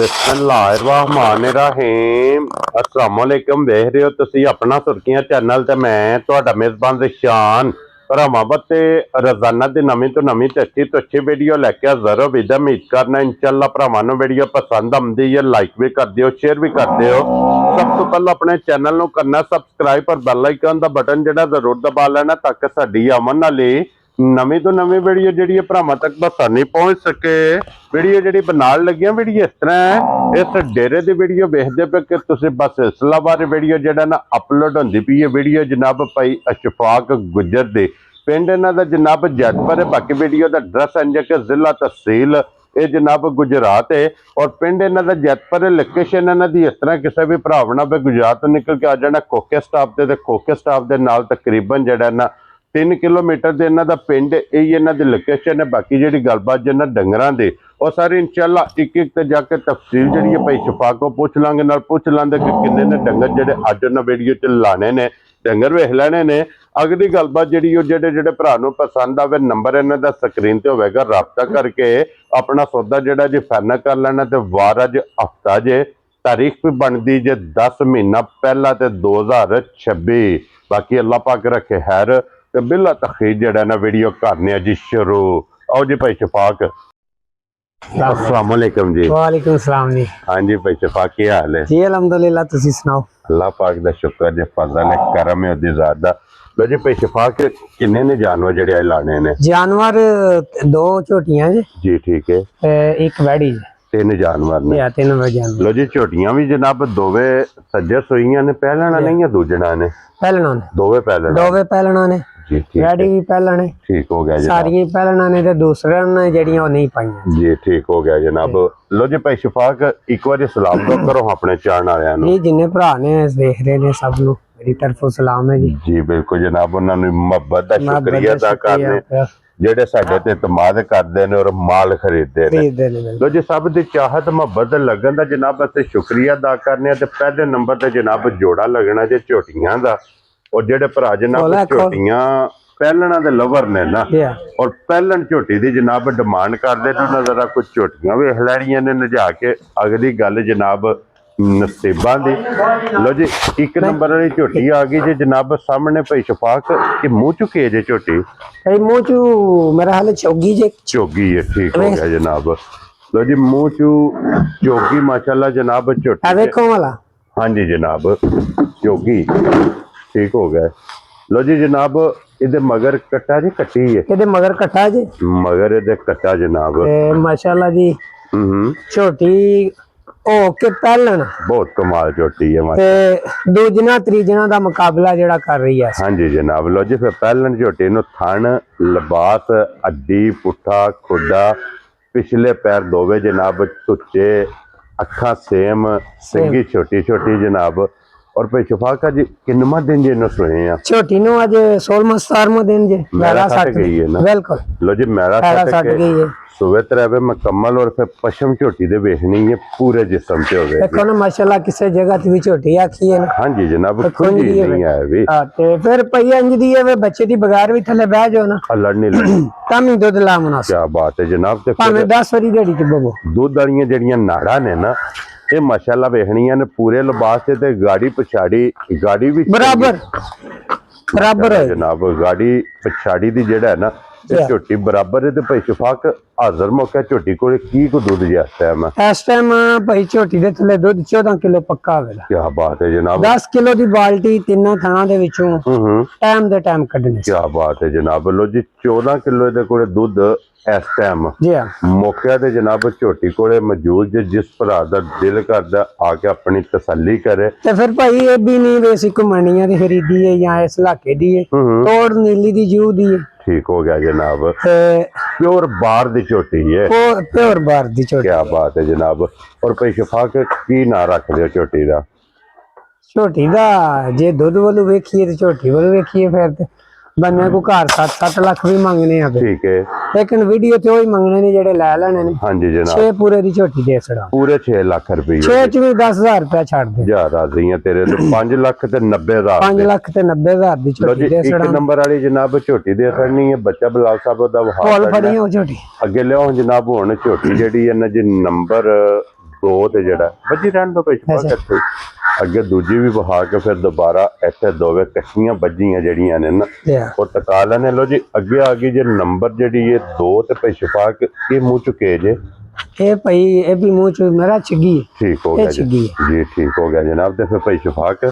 बिस्मिल्लाहिर्रहमानिर्रहीम अस्सलामुअलैकुम देख रहे हो तुसी अपना सुर्खियां चैनल ते मैं तुहाडा मेजबान रिशान भरावां ते रोजाना दी नवीं तो नवीं ते अच्छी वीडियो लैके हाजिर हो विद उम्मीद करना इंशाअल्लाह भरावां नूं वीडियो पसंद आउंदी है लाइक भी कर दिओ शेयर भी कर दिओ। सब तो पहले अपने चैनल नूं करना सबसक्राइब और बेल आइकन दा बटन जिहड़ा जरूर दबा लेना ताकि साडी आमन वाली नवीं तो नवीं वीडियो जी भरावां तक आसानी पहुंच सके। वीडियो जी बनाने लगियां वीडियो इस तरह है इस डेरे की वीडियो वेखते पे कि तुम बस इस्लामाबाद वीडियो जरा ना अपलोड होंगी पी है वीडियो जनाब भाई अशफाक गुजर दी पिंड इन्हों का जनाब जैतपुर है। बाकी वीडियो का एड्रैस है कि जिला तहसील ये जनाब गुजरात है और पिंड इन्हों का जैतपुर है। लोकेशन इन्हों की इस तरह किसी भी भरावना भी गुजरात तो निकल के आ जाना खोखे स्टाफ से खोखे स्टाफ के नाल तकरीबन जरा ना 3 किलोमीटर से इन्हों का पिंड यही इन्हों की लोकेशन है। बाकी जी गलबात जिन्हों डंगरां दी और सारी इंशाअल्लाह एक एक जाके तफसील जी भाई शफा को पूछ लांगे नाल पूछ लांगे कि किन्ने ने डंगर जेडे अज उन्हें वीडियो च लाने ने डंगर वेख लेने ने। अगली गलबात जी जेडे जेडे भरा नूं पसंद आवे नंबर इन्हां दा स्क्रीन ते होवेगा राबता करके अपना सौदा जेडा जी फाइनल कर लेना। ते वार अज हफ्ता जे तारीख भी बनती जे 10 महीना पहला ते 2026। बाकी अल्लाह पाक रखे खैर ते बिला तखीर जेड़ा ना वीडियो करने जी शुरू। आओ जी भाई शफाक अस्सलाम वालेकुम जी। वालेकुम सलाम जी। हाँ जी भाई शफाक की हाल है जी अल्हम्दुलिल्लाह तुसी सुनाओ। अल्लाह पाक दा शुक्र जे फजल है करम है ओदी ज़ात दा। लो जी भाई शफाक किन्ने ने जानवर जेड़े लाने ने? जानवर 2 झोटियां जी ठीक है एक वैड़ी जी 3 जानवर ने। या 3 जानवर। लो जी झोटियां भी जनाब दोवे सज्जे सोईयां ने पहलना नहीं या दूजना ने? पहलना ने दोवे पहलना दोवे पहलना ने जी ठीक वैड़ी है भी पहलना ने ठीक हो गया जनाब। सारियां पहलना ने ते दूसरे ने जड़ियां नहीं पाईयां जी ठीक हो गया जनाब। लो जी भाई शफाक एक बार सलाम दो करो अपने चाहन वालियां नूं। जी जिन्ने भरा ने देख रहे ने सब नूं मेरी तरफों सलाम है जी। जी बिल्कुल जनाब उन्होंने मोहब्बत का शुक्रिया अदा करने जेडे साडे ते इतमाद करदे ने और माल खरीदते ने। लो जी सब दी चाहत मोहब्बत लगन दा जनाब असीं शुक्रिया अदा करने ते पहले नंबर ते जनाब जोड़ा लगना जे झोटियां दा और जेडे भरा जनाब झोटियां पहलना दे लवर ने ना और पहलन झोटी दी जनाब डिमांड करदे ने जरा कुछ झोटियां वेख लैणियां ने नजा के अगली गल जनाब नसीबां दी। लो जी एक नंबर वाली झोटी आ गई जी जनाब सामने भाई शफाक कि मुंह चुके जे झोटी भाई मुंह चू मेरा हाल चौगी जे चोगी है ठीक हो गया जनाब। लो जी मुंह चू चोगी माशाल्लाह जनाब झोटी देखो वाला हाँ जी जनाब चोगी ठीक हो गया। लो जी जनाब इधे मगर कट्टा जी कट्टी है इधे मगर कट्टा जी मगर इधे कट्टा जनाब माशाल्लाह जी छोटी ओके पहलन बहुत कमाल झोटी है ते दूजना त्रीजना दा मुकाबला जेड़ा कर रही है। हाँ जी जनाब। लो जी फिर पहलन झोटी नु थन लिबास अड्डी पुट्ठा खुडा पिछले पैर दोवे जनाब टुच्चे अखा सेम सिंगी छोटी छोटी जनाब। और भाई शफाका जी किन्नवा दिन जी सोए हैं छोटी नु आज 16वां 17वां दिन जी मेरा सट गई है ना बिल्कुल। लो जी मेरा सट गई है सुबह तरह मुकम्मल और फिर पशम झोटी दे वेखनी है पूरे जिस्म से होवे देखो ना माशाल्लाह किसी जगह ते भी झोटी आखी है ना। हां जी जनाब खुंजी नहीं है भी हां ते फिर पई इंज दी है वे बच्चे दी बगैर भी थले बैठ जाओ ना लड़ नहीं लगी तम ही दूध ला मुनासिब। क्या बात है जनाब। ते भाਵੇਂ 10 वारी डेढ़ी च बवो दूध वालियां जड़ियां नाड़ा ने ना ये माशाल्लाह वेखनियां ने पूरे लिबास ते गाड़ी पछाड़ी गाड़ी भी बराबर बराबर है जनाब गाड़ी पछाड़ी दी जेड़ा है ना झोटी बराबर है। ते भाई शफाक हाजिर मौका झोटी को की को दूध जी इस टाइम भाई झोटी दे थले दूध 14 किलो पक्का होवेगा। क्या बात है जनाब। 10 किलो दी बाल्टी तीनों थाना दे विचों टाइम दे टाइम कढने। क्या बात है जनाब। लो जी 14 किलो दे कोले दूध इस टाइम जी हां मौके ते जनाब झोटी कोले मौजूद जे जिस भरा दा दिल करदा आके अपनी तसल्ली करे। ते फिर भाई ये भी नहीं वैसी घुमणियां दी खरीदी है या इस इलाके दी है तोड़ नीली दी जू दी है ठीक हो गया जनाब। प्योर बार दी झोटी है प्योर बार दी झोटी। क्या बात है जनाब। और भाई शफाक की ना रख दियो झोटी दा? झोटी दा जे दूध वालू वेखिए ते झोटी वालू वेखिए फिर ते बन्ने को घर 7-7 लाख भी मंगने आ ठीक है लेकिन वीडियो ते वही मंगने ने जेड़े ले लेने ने। हां जी जनाब 6 पूरे दी झोटी दे छड़ा पूरे 6 लाख रुपए 6 च भी 10,000 रुपया छाड़ दे जा राजी है तेरे तो 5 लाख ते 90,000 5 लाख ते 90,000 दी झोटी दे छड़ा। एक नंबर वाली जनाब झोटी दे खड़नी है बच्चा बिलाल साहब दा कोल फड़ी हो झोटी अगे लियो जनाब हुन झोटी जेडी है ना जी नंबर ਦੋ ਤੇ ਜਿਹੜਾ ਵੱਜੀ ਰਹਿਣ ਤੋਂ ਪਿੱਛੇ ਅੱਛਾ। ਇੱਥੇ ਅੱਗੇ ਦੂਜੀ ਵੀ ਵਹਾ ਕੇ ਫਿਰ ਦੁਬਾਰਾ ਇੱਥੇ ਦੋਵੇਂ ਕੱਚੀਆਂ ਵੱਜੀਆਂ ਜਿਹੜੀਆਂ ਨੇ ਨਾ ਲਿਆ ਉਹ ਟਕਾ ਲੈਣੇ। ਲੋ ਜੀ ਅੱਗੇ ਆ ਗਈ ਜੇ ਨੰਬਰ ਜਿਹੜੀ ਇਹ ਦੋ ਤੇ ਪਿਛਪਾਕ ਇਹ ਮੂੰਹ ਚੁਕੇ ਜੇ ਇਹ ਭਾਈ ਇਹ ਵੀ ਮੂੰਹ ਚ ਮੇਰਾ ਛਿੱਗੀ ਠੀਕ ਹੋ ਇਹ ਗਿਆ ਜੀ ਛਿੱਗੀ ਜੀ ਠੀਕ ਹੋ ਗਿਆ ਜਨਾਬ। ਤੇ ਫਿਰ ਪਿਛਪਾਕ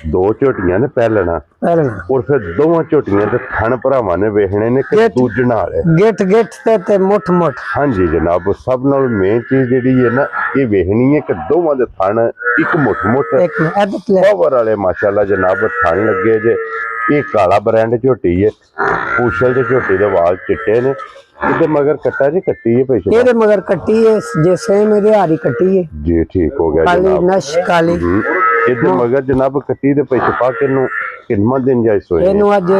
ਦੋ ਝੋਟੀਆਂ ਨੇ ਪਹਿਲਣਾ ਪਹਿਲਾਂ ਔਰ ਫਿਰ ਦੋਵਾਂ ਝੋਟੀਆਂ ਦੇ ਥਣ ਭਰਾਵਾਂ ਨੇ ਵੇਖਣੇ ਨੇ ਕਿ ਗਿੱਠ- ਦੂਜਣਾ ਹੈ। ਗਿੱਠ ਗਿੱਠ ਤੇ ਮੁੱਠ ਮੁੱਠ ਹਾਂਜੀ ਜਨਾਬ ਸਭ ਨਾਲ ਮੇਨ ਚੀਜ਼ ਜਿਹੜੀ ਹੈ ਨਾ ਇਹ ਵੇਖਣੀ ਹੈ ਕਿ ਦੋਵਾਂ ਦੇ ਥਣ ਇੱਕ ਮੁੱਠ ਮੁੱਠ ਇੱਕ ਇਹਦੇ ਲੈ ਪਾਵਰ ਵਾਲੇ ਮਾਸ਼ਾਅੱਲਾ ਜਨਾਬ ਥਣ ਲੱਗੇ ਜੇ। ਇਹ ਕਾਲਾ ਬ੍ਰਾਂਡ ਝੋਟੀ ਹੈ ਪੂਛਲ ਦੇ ਝੋਟੀ ਦੇ ਵਾਲ ਚਿੱਟੇ ਨੇ। ਇਹਦੇ ਮਗਰ ਕੱਟਾ ਜੀ ਕੱਟੀ ਹੈ ਪਿਛੇ ਇਹਦੇ ਮਗਰ ਕੱਟੀ ਹੈ ਜੇ ਸੇਮ ਇਹਦੇ ਹਾਰੀ ਕੱਟੀ ਹੈ ਜੀ ਠੀਕ ਹੋ ਗਿਆ ਕਾਲੀ ਜਨਾਬ। ਨਸ਼ ਕਾਲੀ ਇਹਦੇ ਮਗਰ ਜਨਾਬ ਕੱਟੀ ਦੇ ਪਿਛੇ ਪਾ ਕੇ ਨੂੰ ਕਿੰਨਾ ਦਿਨ ਜਾਈ ਸੋਏ ਇਹਨੂੰ ਅੱਜ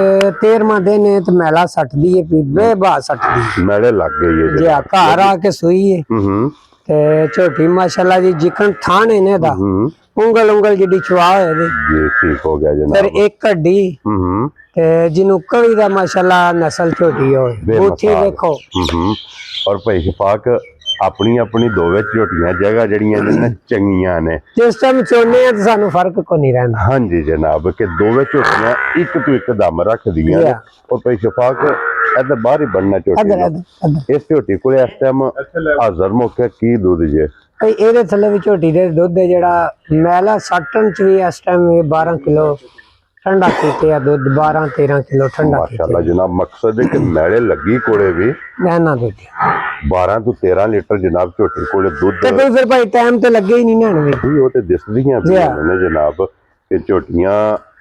13ਵਾਂ ਦਿਨ ਹੈ ਤੇ ਮੈਲਾ ਸੱਟਦੀ ਹੈ ਵੀ ਬੇਬਾ ਸੱਟਦੀ ਮੈਲੇ ਲੱਗ ਗਈ ਹੈ ਜੇ ਆ ਘਰ ਆ ਕੇ ਸੂਈ ਹੈ ਹੂੰ ਤੇ ਝੋਟੀ ਮਾਸ਼ਾਅੱਲਾ ਜੀ ਜਿਕਣ ਥਾਣੇ ਨੇ ਦਾ ਹੂੰ ਉਂਗਲ ਉਂਗਲ ਜਿਹੜੀ ਚਵਾ ਹੋਏ ਇਹਦੀ। ਜੀ ਠੀਕ ਹੋ ਗਿਆ ਫਿਰ ਜਨਾਬ। ਇੱਕ ਹੱਡੀ ਹੂੰ ਤੇ ਜਿਹਨੂੰ ਕਵੀ ਦਾ ਮਾਸ਼ਾਅੱਲਾ ਨਸਲ ਝੋਟੀ ਹੋਏ ਬੂਥੀ ਬੇਮਿਸਾਲ। ਵੇਖੋ ਹੂੰ ਔਰ ਪਿਛੇ ਪਾਕ ਆਪਣੀ ਆਪਣੀ ਦੋਵੇਂ ਝੋਟੀਆਂ ਜਗ੍ਹਾ ਜਿਹੜੀਆਂ ਨੇ ਨਾ ਚੰਗੀਆਂ ਨੇ। ਜਿਸ ਟਾਈਮ ਚੋਨੇ ਆ ਤਾਂ ਸਾਨੂੰ ਫਰਕ ਕੋ ਨਹੀਂ ਰਹਿੰਦਾ ਹਾਂਜੀ ਜਨਾਬ ਕਿ ਦੋਵੇਂ ਝੋਟੀਆਂ ਇੱਕ ਤੋਂ ਇੱਕ ਦਮ ਰੱਖਦੀਆਂ ਨੇ। Yeah. ਔਰ ਪਿਛੇ ਪਾਕ ਇਹਦੇ ਬਾਹਰ ਹੀ ਬਣਨਾ ਝੋਟੀ ਅਦਰ ਦਾ। ਅਦਰ ਇਸ ਝੋਟੀ ਕੋਲੇ ਇਸ ਟਾਈਮ ਹਾਜ਼ਰ ਮੌਕੇ ਕੀ ਦੁੱਧ ਜੇ ਭਈ ਇਹਦੇ ਥੱਲੇ ਵੀ ਝੋਟੀ ਦੇ ਦੁੱਧ ਹੈ ਜਿਹੜਾ ਮੈਲਾ ਸੱਟਣ ਚ ਵੀ ਇਸ ਟਾਈਮ 12 ਕਿਲੋ ਠੰਡਾ ਕੀਤੇ ਆ ਦੁੱਧ 12 13 ਕਿਲੋ ਠੰਡਾ ਮਾਸ਼ਾਅੱਲਾ ਜਨਾਬ। ਮਕਸਦ ਹੈ ਕਿ ਮੈਲੇ ਲੱਗੀ ਕੋਲੇ ਵੀ ਮੈਂ ਨਾ ਦੁੱਧ 12 ਤੋਂ 13 ਲੀਟਰ ਜਨਾਬ ਝੋਟੀ ਕੋਲੇ ਦੁੱਧ ਤੇ ਕੋਈ ਫਿਰ ਭਾਈ ਟਾਈਮ ਤੇ ਲੱਗੇ ਹੀ ਨਹੀਂ ਨਾ ਵੀ ਵੀ ਉਹ ਤੇ ਦਿਸਦੀਆਂ ਪਈਆਂ ਨੇ ਜਨਾਬ ਕਿ ਝੋਟੀਆਂ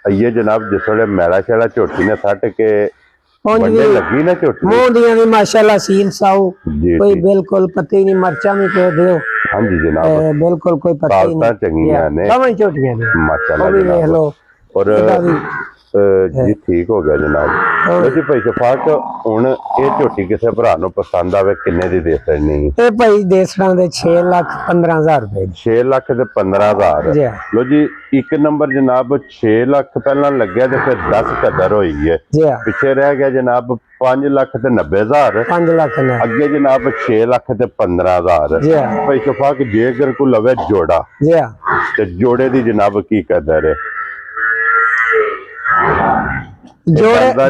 ਆਈਏ ਜਨਾਬ ਜਿਸ ਵੇਲੇ ਮੈਲਾ ਸ਼ੈਲਾ ਝੋਟੀ ਨੇ ਸੱਟ ਕੇ ਉਂਝ ਬੰਦੇ ਵੀ ਲੱਗੀ ਨਾ ਝੋਟੀ ਮੂੰਹ ਦੀਆਂ ਵੀ ਮਾਸ਼ਾਅੱਲਾ ਸੀਲ ਸਾਊ ਜੀ ਕੋਈ ਜੀ ਬਿਲਕੁਲ ਪਤਾ ਹੀ ਨਹੀਂ ਮਰਚਾਂ ਵੀ ਕਹਿ ਦਿਓ ਹਾਂਜੀ ਜਨਾਬ ਬਿਲਕੁਲ ਕੋਈ ਪਤਾ ਹੀ ਤਾਕਤਾਂ ਨਹੀਂ ਚੰਗੀਆਂ ਨੇ ਦੋਵੇਂ ਝੋਟੀਆਂ ਨੇ ਮਾਸ਼ਾਅੱਲਾ ਉਹ ਵੀ ਵੇਖ ਜਨਾਬ। ਲਓ ਔਰ ਇਹਦਾ ਵੀ ਜੀ ਠੀਕ ਹੋ ਗਿਆ ਜਨਾਬ। ਲਓ ਜੀ ਭਾਈ ਸ਼ਫਾਕ ਹੁਣ ਇਹ ਝੋਟੀ ਕਿਸੇ ਭਰਾ ਨੂੰ ਪਸੰਦ ਆਵੇ ਕਿੰਨੇ ਦੀ ਦੇ ਸਕਣੀ? ਇਹ ਭਾਈ ਦੇਸੜਾਂ ਦੇ 6,15,000 ਰੁਪਏ ਦੀ 6 ਲੱਖ ਤੇ 15,000। ਜੀ ਲੋ ਜੀ ਇੱਕ ਨੰਬਰ ਜਨਾਬ 6 ਲੱਖ ਪਹਿਲਾਂ ਲੱਗਿਆ ਤੇ ਫਿਰ 10 ਕਦਰ ਹੋਈ ਹੈ। ਜੀ ਪਿੱਛੇ ਰਹਿ ਗਿਆ ਜਨਾਬ 5 ਲੱਖ ਤੇ 90,000। 5 ਲੱਖ ਨੇ ਅੱਗੇ ਜਨਾਬ 6 ਲੱਖ ਤੇ 15,000। ਜੀ ਭਾਈ ਸ਼ਫਾਕ ਜੇਕਰ ਕੋ ਲਵੇ ਜੋੜਾ ਜੀ ਤੇ ਜੋੜੇ ਦੀ ਜਨਾਬ ਕੀ ਕਦਰ ਹੈ?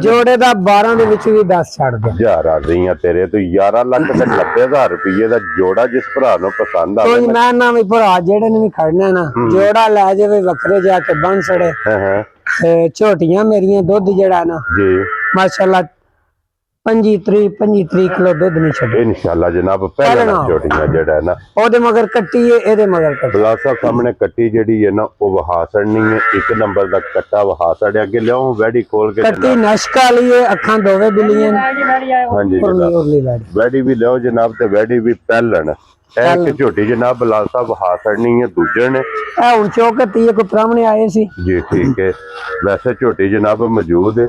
ਜੋੜੇ ਦਾ 12 ਦੇ ਵਿੱਚ ਵੀ 10 ਛੱਡ ਦਿਆਂ ਹਜ਼ਾਰ ਆ ਰਹੀਆਂ ਤੇਰੇ ਤੋਂ 11 ਲੱਖ ਤੇ 90,000 ਰੁਪਏ ਦਾ ਜੋੜਾ ਜਿਸ ਭਰਾ ਨੂੰ ਪਸੰਦ ਆਵੇ ਕੋਈ ਮੈਂ ਨਾ ਵੀ ਭਰਾ ਜਿਹੜੇ ਨੇ ਵੀ ਖੜਨਾ ਨਾ ਜੋੜਾ ਲੈ ਜਾਵੇ ਵੱਖਰੇ ਜਾ ਕੇ ਬੰਨ ਛੜੇ ਹਾਂ ਤੇ ਝੋਟੀਆਂ ਮੇਰੀਆਂ ਦੁੱਧ ਜਿਹੜਾ ਨਾ ਜੀ ਮਾਸ਼ਾਅੱਲਾ 25 ਕਿਲੋ ਦੁੱਧ ਨਹੀਂ ਛੱਡੇ ਇਨਸ਼ਾਅੱਲਾ ਜਨਾਬ ਪਹਿਲਾਂ ਪਹਿਲਾਂ। ਝੋਟੀਆਂ ਜਿਹੜਾ ਹੈ ਨਾ ਉਹਦੇ ਮਗਰ ਕੱਟੀ ਹੈ ਇਹਦੇ ਮਗਰ ਕੱਟੀ ਬਲਾ ਸਾਹਿਬ ਸਾਹਮਣੇ ਕੱਟੀ ਜਿਹੜੀ ਹੈ ਨਾ ਉਹ ਵਹਾ ਸੜਨੀ ਹੈ। ਇੱਕ ਨੰਬਰ ਦਾ ਕੱਟਾ ਵਹਾ ਸੜਿਆ ਅੱਗੇ ਲਿਆਓ ਵੈੜੀ ਖੋਲ ਕੇ ਕੱਟੀ ਨਸ਼ਕ ਵਾਲੀ ਹੈ ਅੱਖਾਂ ਦੋਵੇਂ ਬਿੱਲੀਆਂ ਨੇ ਹਾਂਜੀ ਉਰਲੀ ਜਨਾਬ ਉਰਲੀ ਲਾੜੀ ਵੈੜੀ ਵੀ ਲਿਆਓ ਜਨਾਬ ਤੇ ਵੈੜੀ ਵੀ ਪਹਿਲਣ ਇਹ ਕਿ ਝੋਟੀ ਜਨਾਬ ਬਲਾ ਸਾਹਿਬ ਵਹਾ ਸੜਨੀ ਹੈ ਦੂਜੇ ਨੇ। ਇਹ ਹੁਣ ਚੌਕਤੀ ਕੋਈ ਪ੍ਰਾਹਮਣੇ ਆਏ ਸੀ ਜੀ ਠੀਕ ਹੈ ਵੈਸੇ ਝੋਟੀ ਜਨਾਬ ਮੌਜੂਦ ਹੈ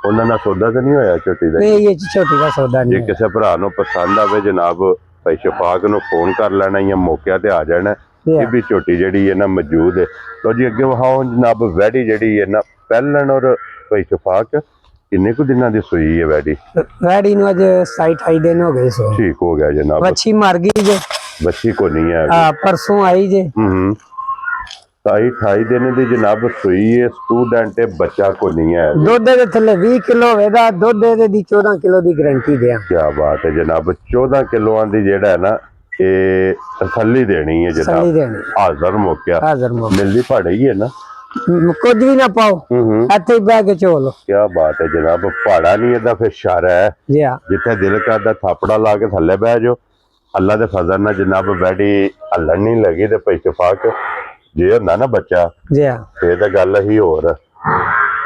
ਉਹਨਾਂ ਨਾਲ ਸੌਦਾ ਤਾਂ ਨਹੀਂ ਹੋਇਆ ਝੋਟੀ ਦਾ? ਨਹੀਂ ਇਹ ਛੋਟੀ ਦਾ ਸੌਦਾ ਜੇ ਨਹੀਂ ਕਿਸੇ ਭਰਾ ਨੂੰ ਪਸੰਦ ਆਵੇ ਜਨਾਬ ਭਾਈ ਸ਼ਫਾਕ ਨੂੰ ਫੋਨ ਕਰ ਲੈਣਾ ਜਾਂ ਮੌਕਿਆਂ ਤੇ ਆ ਜਾਣਾ। ਇਹ ਵੀ ਝੋਟੀ ਜਿਹੜੀ ਹੈ ਨਾ ਮੌਜੂਦ ਹੈ। ਲੋ ਜੀ ਅੱਗੇ ਵਹਾਓ ਜਨਾਬ ਵੈੜੀ ਜਿਹੜੀ ਹੈ ਨਾ ਪਹਿਲਣ ਔਰ ਭਾਈ ਸ਼ਫਾਕ ਕਿੰਨੇ ਕੁ ਦਿਨਾਂ ਦੀ ਸੂਈ ਹੈ ਵੈੜੀ? ਵੈੜੀ ਨੂੰ ਅੱਜ 27 ਦਿਨ ਹੋ ਗਏ ਸੋ ਠੀਕ ਹੋ ਗਿਆ ਜਨਾਬ। ਵੱਛੀ ਮਰ ਗਈ ਜੇ ਬੱਚੀ ਕੋ ਨਹੀਂ ਹੈ ਆ ਪਰਸੋਂ ਆਈ ਜੇ ਹੂੰ 28 ਦਿਨ ਦੀ ਜਨਾਬ ਸੂਈ ਹੈ ਸਟੂਡੈਂਟ ਹੈ ਬੱਚਾ ਕੋ ਨਹੀਂ ਹੈ। ਦੁੱਧ ਦੇ ਥੱਲੇ 20 ਕਿਲੋ ਹੋਵੇਗਾ ਦੁੱਧ ਦੇ ਦੀ 14 ਕਿਲੋ ਦੀ ਗਾਰੰਟੀ ਦਿਆਂ ਕੀ ਬਾਤ ਹੈ ਜਨਾਬ 14 ਕਿਲੋਆਂ ਦੀ ਜਿਹੜਾ ਹੈ ਨਾ ਇਹ ਤਸੱਲੀ ਦੇਣੀ ਹੈ ਸੱਲੀ ਜਨਾਬ ਦੇਣੀ ਹਾਜ਼ਰ ਮੌਕਿਆ ਹਾਜ਼ਰ ਮੋ ਮਿਲਦੀ ਪੜਾਈ ਹੈ ਨਾ ਕੁਝ ਵੀ ਨਾ ਪਾਓ ਹੂੰ ਇੱਥੇ ਹੀ ਬਹਿ ਕੇ ਝੋਲੋ ਕੀ ਬਾਤ ਹੈ ਜਨਾਬ ਪਹਾੜਾ ਨਹੀਂ ਇਹਦਾ ਫਿਰ ਸ਼ਰ ਹੈ ਜੀ ਹਾਂ ਜਿੱਥੇ ਦਿਲ ਕਰਦਾ ਥਾਪੜਾ ਲਾ ਕੇ ਥੱਲੇ ਬਹਿ ਜਾਓ। ਅੱਲਾ ਦੇ ਫਜ਼ਲ ਨਾਲ ਜਨਾਬ ਬੈਠੀ ਹੱਲਣ ਨਹੀਂ ਲੱਗੀ ਤੇ ਭਾਈ ਸ਼ਫਾਕ ਜੇ ਹੁੰਦਾ ਨਾ ਬੱਚਾ ਜੀ ਹਾਂ ਫੇਰ ਤਾਂ ਗੱਲ ਹੀ ਹੋਰ।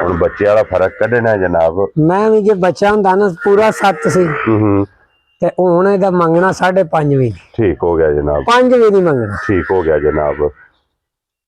ਹੁਣ ਬੱਚੇ ਵਾਲਾ ਫਰਕ ਕੱਢਣਾ ਜਨਾਬ। ਮੈਂ ਵੀ ਜੇ ਬੱਚਾ ਹੁੰਦਾ ਨਾ ਪੂਰਾ 7 ਸੀ ਹੂੰ ਤੇ ਹੁਣ ਇਹਦਾ ਮੰਗਣਾ 5.5 ਵੀ ਠੀਕ ਹੋ ਗਿਆ ਜਨਾਬ 5 ਵੀ ਨਹੀਂ ਮੰਗਣਾ। ਠੀਕ ਹੋ ਗਿਆ ਜਨਾਬ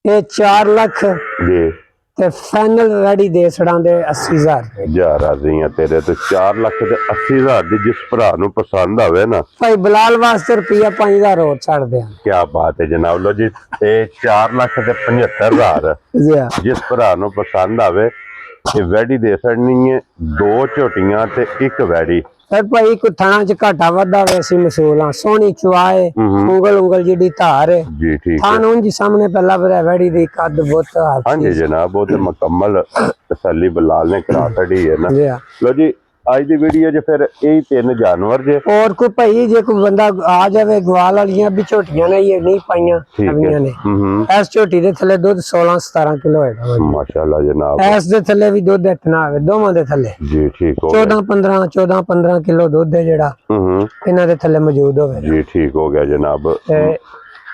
ਇਹ 4 ਲੱਖ ਜੀ ਤੇ ਫਾਈਨਲ ਰੈਡੀ ਦੇ ਸੜਾਂ ਦੇ 80,000 ਰੁਪਏ ਹਜ਼ਾਰ ਆ ਰਹੀਆਂ ਤੇਰੇ ਤੇ 4 ਲੱਖ ਤੇ 80,000 ਦੀ ਜਿਸ ਭਰਾ ਨੂੰ ਪਸੰਦ ਆਵੇ ਨਾ ਭਾਈ ਬਲਾਲ ਵਾਸਤੇ ਰੁਪਿਆ 5,000 ਹੋਰ ਛੱਡ ਦਿਆਂ ਕੀ ਬਾਤ ਹੈ ਜਨਾਬ। ਲੋ ਜੀ ਇਹ 4 ਲੱਖ ਤੇ 75,000 ਜੀ ਹਾਂ ਜਿਸ ਭਰਾ ਨੂੰ ਪਸੰਦ ਆਵੇ ਇਹ ਵੈੜੀ ਦੇ ਸਕਣੀ ਹੈ। 2 ਝੋਟੀਆਂ ਤੇ 1 ਵੈੜੀ ਫਿਰ ਭਾਈ ਕੋ ਥਾਣਾ ਚ ਘਾਟਾ ਵਾਧਾ ਵੇ ਅਸੀਂ ਮਸੂਲਾਂ ਸੋਹਣੀ ਚੁਆਏ ਉਂਗਲ ਜਿਹੜੀ ਧਾਰ ਹੈ ਜੀ ਠੀਕ ਹੈ ਥਾਨ ਉਂਝ ਸਾਹਮਣੇ ਪਹਿਲਾ ਬਰਾ ਵੜੀ ਦੀ ਕੱਦ ਬਹੁਤ ਹਾਂਜੀ ਜਨਾਬ ਉਹ ਤੇ ਮੁਕੰਮਲ ਤਸੱਲੀ ਬਲਾਲ ਨੇ ਕਰਾ ਛੱਡੀ ਹੈ ਨਾ ਜੀ ਹਾਂ। ਲੋ ਜੀ ਅੱਜ ਦੀ ਵੀਡੀਓ 'ਚ ਫਿਰ ਇਹ ਤਿੰਨ ਜਾਨਵਰ ਜੇ और को भाई जे कोई बंदा आ जावे ग्वाल वालियां भी झोटियां ने ये नहीं पाइयां ठीक है। नवीਆਂ ने इस झोटी दे थले दूध 16 17 किलो है माशाल्लाह जनाब इस दे थले भी दूध इतना है दोवां दे थले जी ठीक हो 14 15 किलो दूध है जेड़ा इना दे थले मौजूद होवे जी ठीक हो गया जनाब ते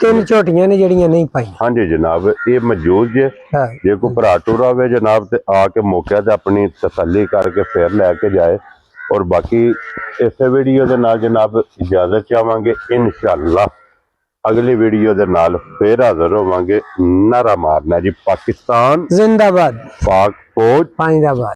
तीन झोटियां ने जेड़ियां नहीं पाइयां हाँ जी जनाब ये मौजूद जे हाँ। जे कोई भरा टुरा होवे जनाब ते आके मौके ते अपनी तसल्ली करके फिर लेके जाए और बाकी इस वीडियो दे नाल जनाब इजाजत चाहांगे इंशाअल्लाह अगली वीडियो दे नाल फिर हाजिर होवांगे नारा मारना जी पाकिस्तान जिंदाबाद पाक फौज पाइंदाबाद।